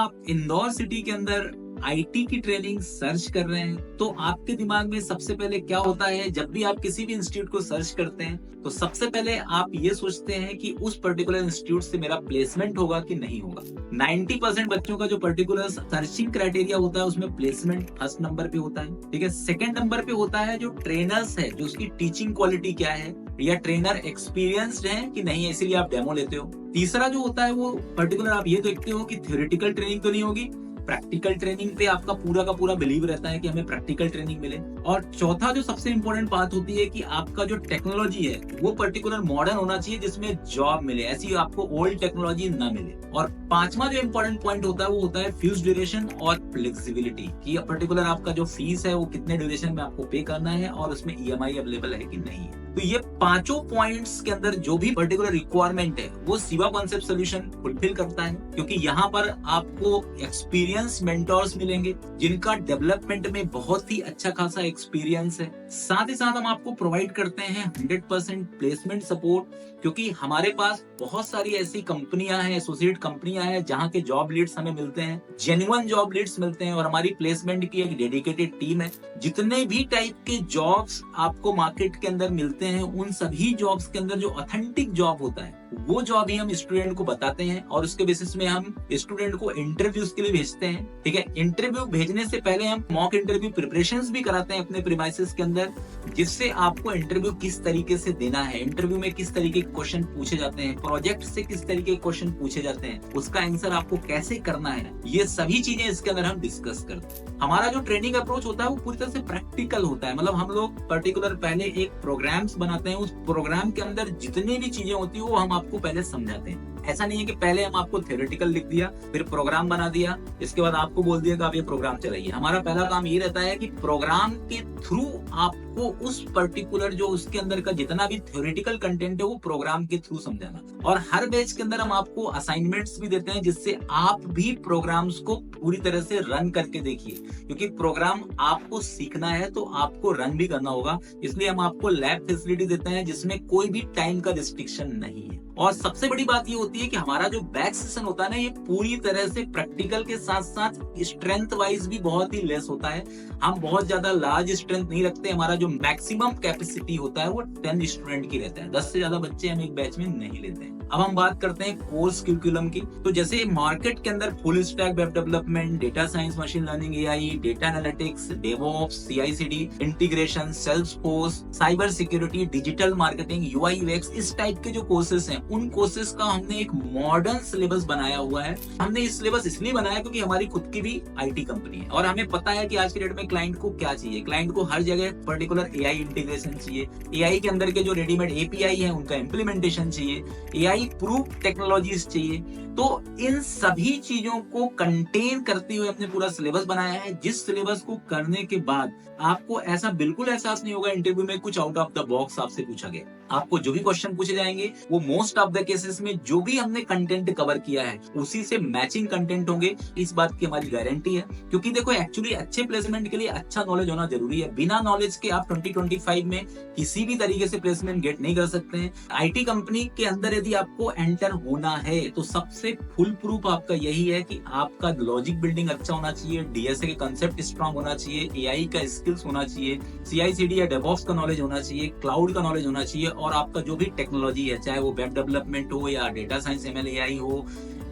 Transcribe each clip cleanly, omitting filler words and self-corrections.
आप इंदौर सिटी के अंदर आईटी की ट्रेनिंग सर्च कर रहे हैं तो आपके दिमाग में सबसे पहले क्या होता है? जब भी आप किसी भी इंस्टीट्यूट को सर्च करते हैं तो सबसे पहले आप ये सोचते हैं कि उस पर्टिकुलर इंस्टीट्यूट से मेरा प्लेसमेंट होगा कि नहीं होगा। 90% बच्चों का जो पर्टिकुलर सर्चिंग क्राइटेरिया होता है उसमें प्लेसमेंट फर्स्ट नंबर पे होता है, ठीक है। सेकंड नंबर पे होता है जो ट्रेनर्स है, जो उसकी टीचिंग क्वालिटी क्या है, या ट्रेनर एक्सपीरियंस्ड है कि नहीं है, इसीलिए आप डेमो लेते हो। तीसरा जो होता है वो पर्टिकुलर आप ये देखते हो कि थ्योरेटिकल ट्रेनिंग तो नहीं होगी, प्रैक्टिकल ट्रेनिंग पे आपका पूरा का पूरा बिलीव रहता है कि हमें प्रैक्टिकल ट्रेनिंग मिले। और चौथा जो सबसे इंपॉर्टेंट बात होती है कि आपका जो टेक्नोलॉजी है वो पर्टिकुलर मॉडर्न होना चाहिए जिसमें जॉब मिले, ऐसी आपको ओल्ड टेक्नोलॉजी ना मिले। और पांचवा जो इंपॉर्टेंट पॉइंट होता है वो होता है फीस ड्यूरेशन और फ्लेक्सिबिलिटी, कि पर्टिकुलर आपका जो फीस है वो कितने ड्यूरेशन में आपको पे करना है और उसमें ईएमआई अवेलेबल है कि नहीं है। तो ये पांचों पॉइंट्स के अंदर जो भी पर्टिकुलर रिक्वायरमेंट है वो सिवा कॉन्सेप्ट सॉल्यूशन फुलफिल करता है, क्योंकि यहाँ पर आपको एक्सपीरियंस मेंटोर्स मिलेंगे जिनका डेवलपमेंट में बहुत ही अच्छा खासा एक्सपीरियंस है। साथ ही साथ हम आपको प्रोवाइड करते हैं 100% प्लेसमेंट सपोर्ट, क्योंकि हमारे पास बहुत सारी ऐसी कंपनियां हैं, एसोसिएट कंपनियां हैं जहां के जॉब लीड्स हमें मिलते हैं, जेन्युइन जॉब लीड्स मिलते हैं और हमारी प्लेसमेंट की एक डेडिकेटेड टीम है। जितने भी टाइप के जॉब्स आपको मार्केट के अंदर मिलते हैं उन सभी जॉब्स के अंदर जो ऑथेंटिक जॉब होता है वो जॉब ही हम स्टूडेंट को बताते हैं और उसके बेसिस में हम स्टूडेंट को इंटरव्यूज के लिए भेजते हैं, ठीक है। इंटरव्यू भेजने से पहले हम मॉक इंटरव्यू प्रिपरेशंस भी कराते हैं अपने प्रीमाइसेस के अंदर, जिससे आपको इंटरव्यू किस तरीके से देना है, इंटरव्यू में किस तरीके के क्वेश्चन पूछे जाते हैं, प्रोजेक्ट से किस तरीके के क्वेश्चन पूछे जाते हैं, उसका आंसर आपको कैसे करना है, ये सभी चीजें इसके अंदर हम डिस्कस करते हैं। हमारा जो ट्रेनिंग अप्रोच होता है वो पूरी तरह से प्रैक्टिकल होता है, मतलब हम लोग पर्टिकुलर पहले एक प्रोग्राम्स बनाते हैं, उस प्रोग्राम के अंदर जितनी भी चीजें होती है वो हम आपको पहले समझाते हैं। ऐसा नहीं है कि पहले हम आपको थ्योरेटिकल लिख दिया फिर प्रोग्राम बना दिया, इसके बाद आपको बोल दिया कि आप ये प्रोग्राम चलाइए। हमारा पहला काम ये रहता है कि प्रोग्राम के थ्रू आपको उस पर्टिकुलर जो उसके अंदर का जितना भी थ्योरेटिकल कंटेंट है वो प्रोग्राम के थ्रू समझाना। और हर बैच के अंदर हम आपको असाइनमेंट्स भी देते हैं जिससे आप भी प्रोग्राम्स को पूरी तरह से रन करके देखिए, क्योंकि प्रोग्राम आपको सीखना है तो आपको रन भी करना होगा, इसलिए हम आपको लैब फैसिलिटी देते हैं जिसमें कोई भी टाइम का रिस्ट्रिक्शन नहीं है। और सबसे बड़ी बात ये होती है कि हमारा जो बैच सेशन होता है ना ये पूरी तरह से प्रैक्टिकल के साथ साथ स्ट्रेंथ वाइज भी बहुत ही लेस होता है। हम बहुत ज्यादा लार्ज स्ट्रेंथ नहीं रखते, हमारा जो मैक्सिमम कैपेसिटी होता है वो 10 स्टूडेंट की रहता है, 10 से ज्यादा बच्चे हम एक बैच में नहीं लेते हैं। अब हम बात करते हैं कोर्स करिकुलम की, तो जैसे मार्केट के अंदर full stack web development, data science, machine learning, AI, data analytics, DevOps, CICD, integration, Salesforce, cyber security, digital marketing, UI UX, इस टाइप के जो कोर्सेज हैं उन कोर्सेज का हमने एक मॉडर्न सिलेबस बनाया हुआ है। हमने इस सिलेबस इसलिए बनाया क्योंकि हमारी खुद की भी आईटी कंपनी है और हमें पता है कि आज के डेट में क्लाइंट को क्या चाहिए। क्लाइंट को हर जगह पर्टिकुलर एआई इंटीग्रेशन चाहिए, एआई के अंदर के जो रेडीमेड एपीआई है उनका इम्प्लीमेंटेशन चाहिए, एआई प्रूफ टेक्नोलॉजीज चाहिए। तो इन सभी चीजों को कंटेन करते हुए हमने पूरा सिलेबस बनाया है, जिस सिलेबस को करने के बाद आपको ऐसा बिल्कुल एहसास नहीं होगा इंटरव्यू में कुछ आउट ऑफ द बॉक्स आपसे पूछा गया। आपको जो भी क्वेश्चन पूछे जाएंगे वो मोस्ट ऑफ द केसेस में जो भी हमने कंटेंट कवर किया है उसी से मैचिंग कंटेंट होंगे, इस बात की हमारी गारंटी है। क्योंकि देखो एक्चुअली अच्छे प्लेसमेंट के लिए अच्छा नॉलेज होना जरूरी है, बिना नॉलेज के आप 2025 में किसी भी तरीके से प्लेसमेंट गेट नहीं कर सकते हैं। आईटी कंपनी के अंदर यदि आपको एंटर होना है तो सबसे फुल प्रूफ आपका यही है कि आपका लॉजिक बिल्डिंग अच्छा होना चाहिए, डीएसए के कंसेप्ट स्ट्रांग होना चाहिए, एआई का स्किल्स होना चाहिए, सीआईसीडी या डेवऑप्स का नॉलेज होना चाहिए, क्लाउड का नॉलेज होना चाहिए, और आपका जो भी टेक्नोलॉजी है चाहे वो वेब डेवलपमेंट हो या डेटा साइंस, एमएल, एआई हो,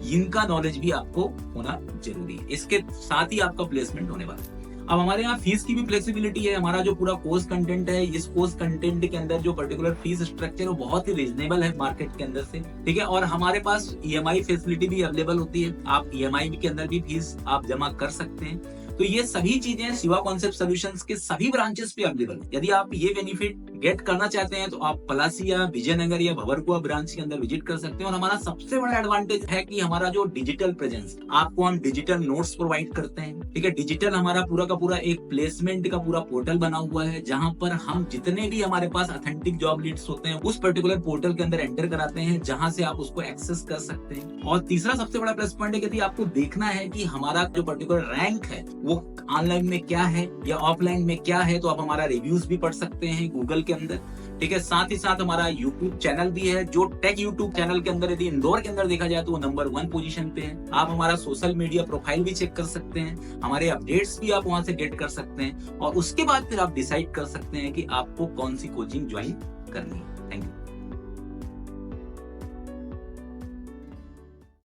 इनका नॉलेज भी आपको होना जरूरी है। इसके साथ ही आपका प्लेसमेंट होने वाला है। अब हमारे यहाँ फीस की भी फ्लेक्सिबिलिटी है। हमारा जो पूरा कोर्स कंटेंट है, इस कोर्स कंटेंट के अंदर जो पर्टिकुलर फीस स्ट्रक्चर है वो बहुत ही रीजनेबल है मार्केट के अंदर से, ठीक है। और हमारे पास ईएमआई फैसिलिटी भी अवेलेबल होती है, आप ईएमआई के अंदर भी फीस आप जमा कर सकते हैं। तो ये सभी चीजें सिवा कॉन्सेप्ट सॉल्यूशंस के सभी ब्रांचेस पे अवेलेबल है। यदि आप ये बेनिफिट गेट करना चाहते हैं तो आप पलासिया, विजयनगर या भवरकुआ ब्रांच के अंदर विजिट कर सकते हैं। और हमारा सबसे बड़ा एडवांटेज है कि हमारा जो डिजिटल प्रेजेंस, आपको हम डिजिटल नोट्स प्रोवाइड करते हैं, ठीक है। डिजिटल हमारा पूरा का पूरा एक प्लेसमेंट का पूरा पोर्टल बना हुआ है जहां पर हम जितने भी हमारे पास ऑथेंटिक जॉब लीड्स होते हैं उस पर्टिकुलर पोर्टल के अंदर एंटर कराते हैं, जहां से आप उसको एक्सेस कर सकते हैं। और तीसरा सबसे बड़ा प्लस पॉइंट है कि यदि आपको देखना है कि हमारा जो पर्टिकुलर रैंक है वो ऑनलाइन में क्या है या ऑफलाइन में क्या है, तो आप हमारा रिव्यूज भी पढ़ सकते हैं गूगल के अंदर, ठीक है, साथ ही साथ हमारा यूट्यूब चैनल भी है, जो टेक यूट्यूब चैनल के अंदर यदि इंदौर के अंदर देखा जाए तो वो नंबर 1 पोजीशन पे है। आप हमारा सोशल मीडिया प्रोफाइल भी चेक कर सकते हैं, हमारे अपडेट्स भी आप वहां से गेट कर सकते हैं और उसके बाद फिर आप डिसाइड कर सकते हैं कि आपको कौन सी कोचिंग ज्वाइन करनी है। Thank you.